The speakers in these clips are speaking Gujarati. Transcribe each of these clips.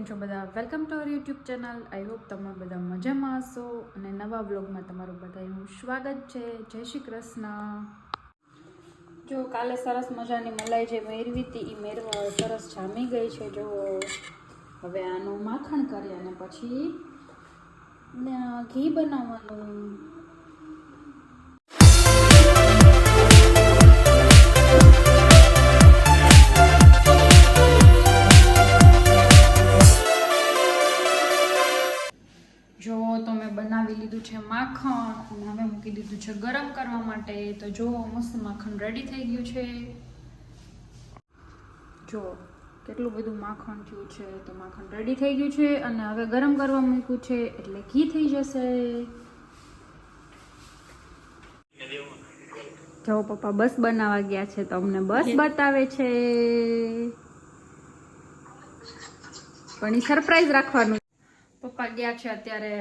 કેમ છો બધા? Welcome to our YouTube channel. I hope તમે બધા મજામાં હશો અને નવા વ્લોગમાં તમારું બધાનું સ્વાગત છે. જય શ્રી કૃષ્ણ. જો કાલે સરસ મજાની મલાઈ જે મેળવી હતી એ મેળવા સરસ જામી ગઈ છે. જો હવે આનું માખણ કરી અને પછી ઘી બનાવવાનું. જો તો મેં બનાવી લીધું છે માખણ અને હવે મૂકી દીધું છે ગરમ કરવા માટે. તો જો મસ્ત માખણ રેડી થઈ ગયું છે. જો કેટલું બધું માખણ થયું છે. તો માખણ રેડી થઈ ગયું છે અને હવે ગરમ કરવા મૂક્યું છે એટલે ઘી થઈ જશે. જો પપ્પા બસ બનાવવા ગયા છે તો અમને બસ બતાવે છે, પણ એ સરપ્રાઈઝ રાખવાનું. પપ્પા ગયા છે અત્યારે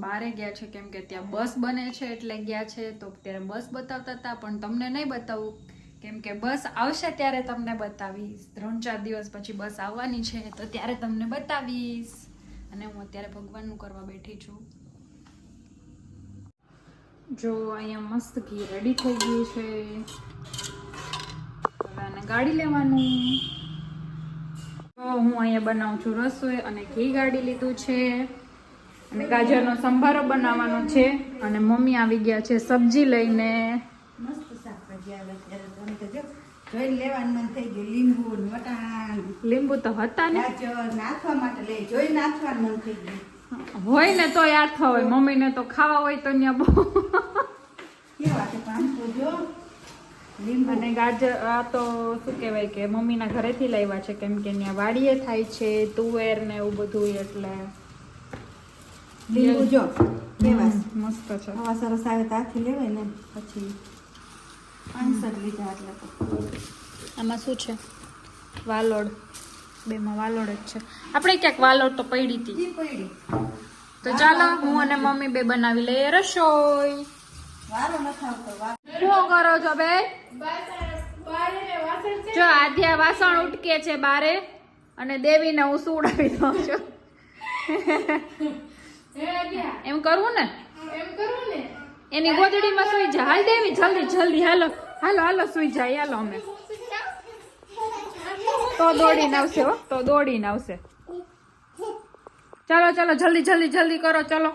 બહારે ગયા છે કેમ કે ત્યાં બસ બને છે એટલે ગયા છે. તો અત્યારે બસ બતાવતા હતા પણ તમને નહીં બતાવું કેમ કે બસ આવશે ત્યારે તમને બતાવીશ. 3-4 દિવસ પછી બસ આવવાની છે તો ત્યારે તમને બતાવીશ. અને હું અત્યારે ભગવાનનું કરવા બેઠી છું. જો અહીંયા મસ્ત ઘી રેડી થઈ ગયું છે. હવે આને ગાળી લેવાનું. હું અહીંયા બનાવું છું રસોઈ અને ઘી ગાળી લીધું છે અને ગાજરનો સંભારો બનાવવાનો છે. અને મમ્મી આવી ગયા છે સબ્જી લઈને. મસ્ત શાકભાજી આવે ત્યારે તો જો જોઈ લેવાનું મન થઈ ગયું. લીંબુ વટાણ લીંબુ તો હતા ને, ગાજર નાખવા માટે લે જોઈ નાખવાનું મન થઈ ગયું. હોય ને તો યાદ હોય. મમ્મીને તો ખાવા હોય તો ત્યાં બહુ કેવા છે પણ તો જો લીંબુ અને ગાજર આ તો શું કહેવાય કે મમ્મીના ઘરેથી લાવ્યા છે કેમ કે ત્યાં વાડીએ થાય છે તુવેર ને એવું બધું એટલે લીંબુ જો કેવા મસ્ત છે. હવા સરસ આવે તો આખી લેવાય ને પછી 5 લીધા એટલે તો આમાં શું છે? વાલોડ. બેમાં વાલોડ જ છે. આપણે ક્યાંક વાલોડ તો પડી હતી. ઈ પડી તો ચાલો હું અને મમ્મી બે બનાવી લઈએ રસોઈ. વારો ન ખાવતો શું કરો છો બે? જો આધ્યા વાસણ ઉટકે છે બારે અને દેવીને હું સુવડાવી દઉં છું. એમ કરવું ને? એની ગોદડીમાં સુઈ જા. હાલ દેવી જલ્દી જલ્દી. હાલો હાલો હાલો સુઈ જાય. હાલો અમે તો દોડીને આવશે હો, તો દોડીને આવશે. ચાલો ચાલો જલ્દી જલ્દી જલ્દી કરો. ચાલો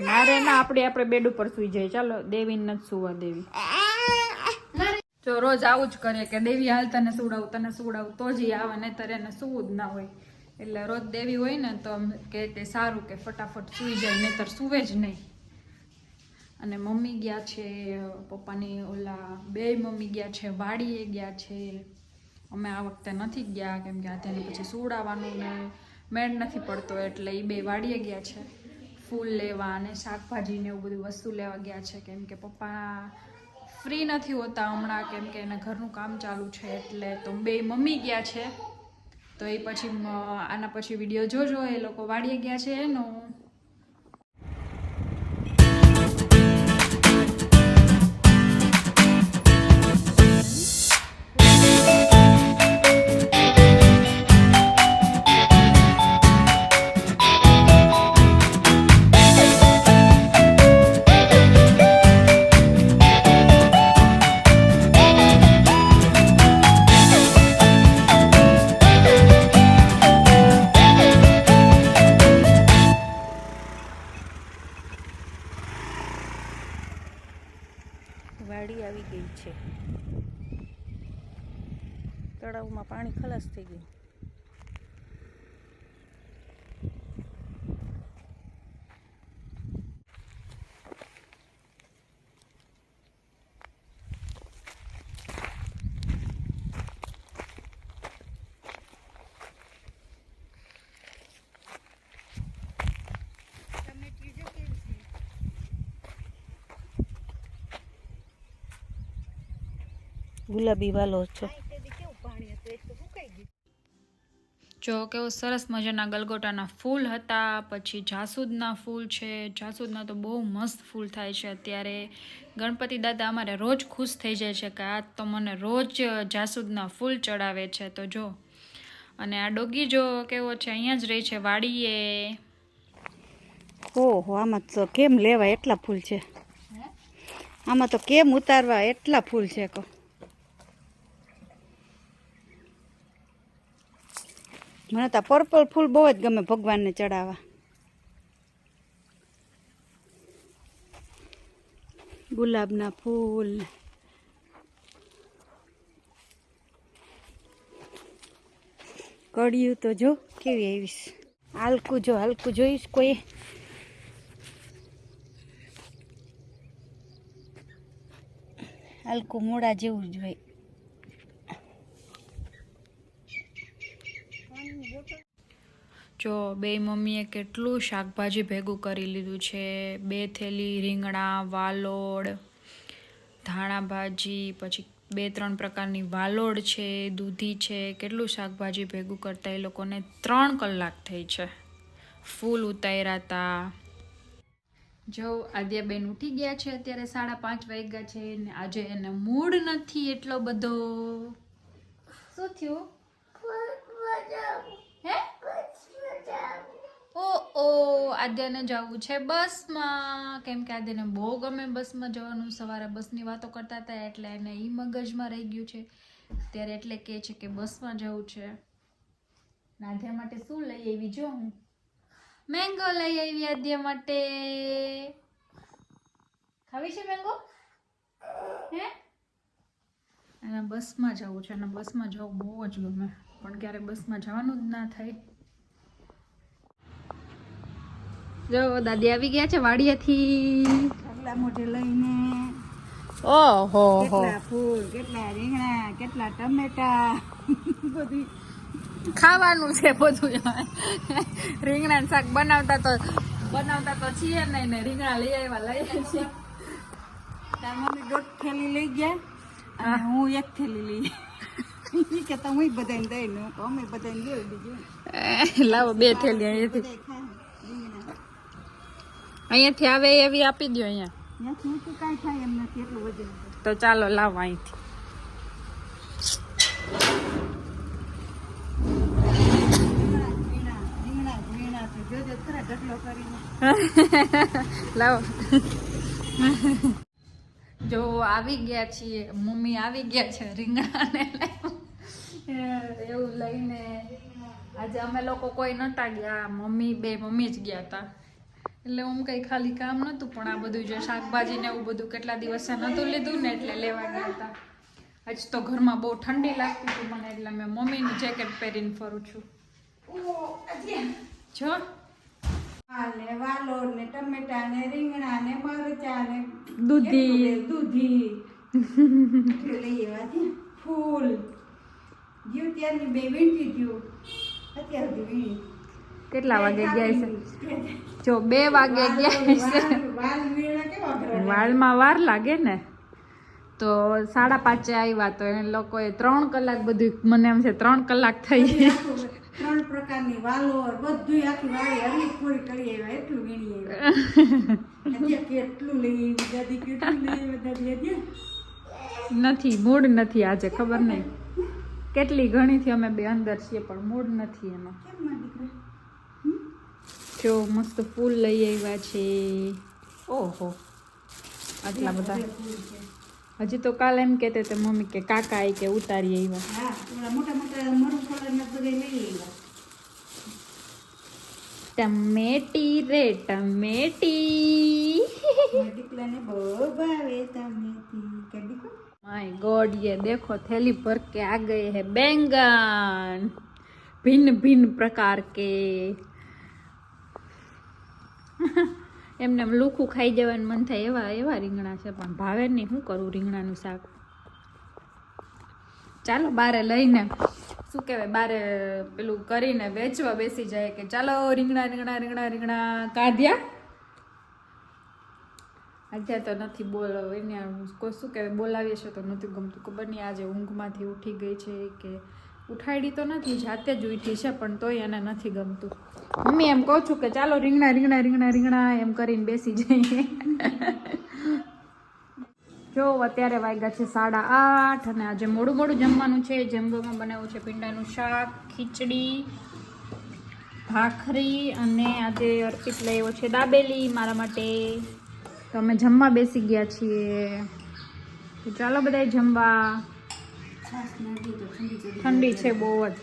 મારે ના આપણે બેડ ઉપર સુઈ જાય. ચાલો દેવી નથી સુવા દેવી. જો રોજ આવું જ કરે કે દેવી હાલ તને સુવડાવું તો જ આવે, નહીતર એને સુવું જ ના હોય. એટલે રોજ દેવી હોય ને તો કે તે સારું કે ફટાફટ સુઈ જાય, નહીતર સુવે જ નહીં. અને મમ્મી ગયા છે પપ્પાની ઓલા બે મમ્મી ગયા છે વાડીએ ગયા છે. અમે આ વખતે નથી ગયા કેમ કે આધ્યાને પછી સુવડાવવાનું ને મેળ નથી પડતો એટલે એ બે વાડીએ ગયા છે. ફૂલ લેવા અને શાકભાજી ને એવું બધું વસ્તુ લેવા ગયા છે કેમ કે પપ્પા ફ્રી નથી હોતા હમણાં કેમ કે એના ઘરનું કામ ચાલુ છે એટલે. તો બે મમ્મી ગયા છે તો એ પછી આના પછી વિડીયો જોજો. એ લોકો વાડીએ ગયા છે એનો. વાડી આવી ગઈ છે. તળાવમાં પાણી ખલાસ થઈ ગયું. ગુલાબી વાલો છે. જો કેવો સરસ મજાના ગલગોટાના ફૂલ હતા. પછી જાસૂદના ફૂલ છે. જાસૂદના તો બહુ મસ્ત ફૂલ થાય છે અત્યારે. ગણપતિ દાદા અમારે રોજ ખુશ થઈ જાય છે કે આ તો મને રોજ જાસૂદના ફૂલ ચડાવે છે. તો જો અને આ ડોગી જો કેવો છે, અહીંયા જ રહે છે વાડીએ. ઓહો, આમાં તો કેમ લેવા એટલા ફૂલ છે, આમાં તો કેમ ઉતારવા એટલા ફૂલ છે. મને તો પર્પલ ફૂલ બહુ જ ગમે ભગવાનને ચડાવવા. ગુલાબના ફૂલ, કડિયું તો જો કેવી આવીશ. હાલકું જો, હાલકું જોઈશ કોઈ. હાલકું મોડા જેવું જ હોય. જો બે મમ્મીએ કેટલું શાકભાજી ભેગું કરી લીધું છે. 2 થેલી રીંગણા, વાલોડ, ધાણા ભાજી, પછી 2-3 પ્રકારની વાલોડ છે, દૂધી છે. કેટલું શાકભાજી ભેગું કરતા એ લોકોને 3 કલાક થઈ છે. ફૂલ ઉતાર્યા હતા. જો આદ્યાબેન ઉઠી ગયા છે, અત્યારે 5:30 વાગ્યા છે ને આજે એને મૂડ નથી એટલો બધો. શું થયું? હે? ઓ આદ્યાને જવું છે બસમાં, કેમ કે આદ્યાને બહુ ગમે બસમાં જવાનું. સવારે બસની વાતો કરતા હતા એટલે એને ઈ મગજમાં રહી ગયું છે ત્યારે, એટલે કહે છે કે બસમાં જવું છે. આદ્યા માટે શું લઈ આવી? જો હું મેંગો લઈ આવી આદ્યા માટે. ખાવી છે મેંગો? હે? એને બસમાં જવું છે, અને બસમાં જવું બહુ જ ગમે, પણ ક્યારે બસમાં જવાનું જ ના થાય. જો દાદી આવી ગયા છે વાડિયાથી, આગલા મોઢે લઈને. ઓહો હો, કેટલા ફૂલ, કેટલા રીંગણા, કેટલા ટમેટા, બધું ખાવાનું છે બધું. રીંગણાનું શાક બનાવતા તો છીએ નહીં ને રીંગણા લઈ આવ્યા છીએ. તાર મમ્મી 1.5 થેલી લઈ ગયા અને હું 1 થેલી લઈ. ઈ કે તમે બધાને દઈ ને અમે બધાને દેવું બીજું. લાવો 2 થેલી અહીંયાથી, અહીંયાથી આવે એવી આપી દો. અહીંયા કાંઈ થાય એમ નથી, એટલું વજન. તો ચાલો લાવો અહીંથી. લાવો. જો આવી ગયા છીએ, મમ્મી આવી ગયા છે રીંગણાને એવું લઈને. આજે અમે લોકો કોઈ નતા ગયા, મમ્મી જ ગયા હતા, એટલે હું કઈ ખાલી કામ નતું, પણ આ બધું જે શાકભાજી ને એવું બધું કેટલા દિવસે નતું લીધું ને એટલે લેવા ગયા હતા. આજ તો ઘરમાં બહુ ઠંડી લાગતી હતી મને, એટલે મેં મમ્મીનું જેકેટ પહેરીને ફરું છું. જો ને વાલોડ ને ટમેટા ને રીંગણા ને મરચા ને દૂધી લઈ આવ્યા. ફૂલ ગયું ત્યારની 2 વીંટી ગયું, અત્યાર સુધી વીણી. કેટલા વાગે ગયા છે? જો 2 વાગે ગયા છે. વાલ વીણા કેવા કરે? વાળમાં વાર લાગે ને, તો 5:30 આવ્યા, તો એ લોકોએ 3 કલાક બધું, મને એમ છે 3 કલાક થઈ. 3 પ્રકારની વાલોર બધું આખી વાળી હરલી પૂરી કરી આવ્યા, એટલું વીણી આવ્યા. કેટલું લઈ આવી દાદી, કેટલું લઈ આવ્યા દાદી? નથી મૂડ નથી આજે, ખબર નહીં કેટલી ઘણીથી અમે 2 અંદર છીએ, પણ મૂડ નથી એનો. જો મસ્ત ફૂલ લઈ આવ્યા છે. ઓહો, આટલા બધા. હજી તો કાલે એમ કહેતે તે મમ્મી કે કાકા આવી કે ઉતારી આવ્યા. હા, મોટા મોટા મરૂન કલરના બધા લઈ આવ્યા. ટમેટી રે ટમેટી, દીકરાને બહુ ભાવે ટમેટી. કે દીકરો माय गॉड, ये देखो थैली भर के आ गए हैं बैंगन, भिन्न भिन्न प्रकार के. એમને લુખું ખાઈ જવાનું મન થાય એવા એવા રીંગણા છે, પણ ભાવે નહીં. શું કરું રીંગણાનું શાક? ચાલો બારે લઈને, શું કહેવાય, બારે પેલું કરીને વેચવા બેસી જાય કે ચાલો રીંગણા રીંગણા રીંગણા રીંગણા કાઢ્યા. આજે તો નથી બોલો એને કોઈ શું કહેવાય, બોલાવીએ છે તો નથી ગમતું. ખબર નહીં આજે ઊંઘમાંથી ઉઠી ગઈ છે કે ઉઠાડી તો નથી, જાતે જ ઉઠી છે, પણ તોય એને નથી ગમતું. મમ્મી એમ કહું છું કે ચાલો રીંગણા રીંગણા રીંગણા રીંગણા એમ કરીને બેસી જઈએ. જો અત્યારે વાગ્યા છે 8:30 અને આજે મોડું મોડું જમવાનું છે. જમવામાં બનાવ્યું છે પીંડાનું શાક, ખીચડી, ભાખરી અને આજે અર્પિત લાવ્યો છે દાબેલી મારા માટે. તો અમે જમવા બેસી ગયા છીએ. તો ચાલો બધાય જમવા. ઠંડી છે બહુ જ.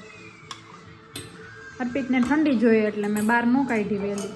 અર્પિતને ઠંડી જોઈએ એટલે મેં બહાર ન કાઢી વહેલી.